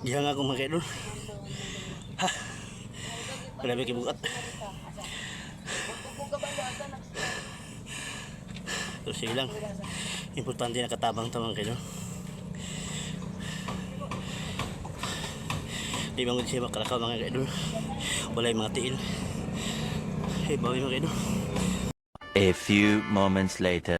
Diyan nga akong mga kaidol. Ha. Grabe kibugat. So sige lang. Importante na katabang tamang kaidol. Di bangon siya makalakaw mga kaidol. Wala yung mga tiil. Bawi mga kaidol. A few moments later.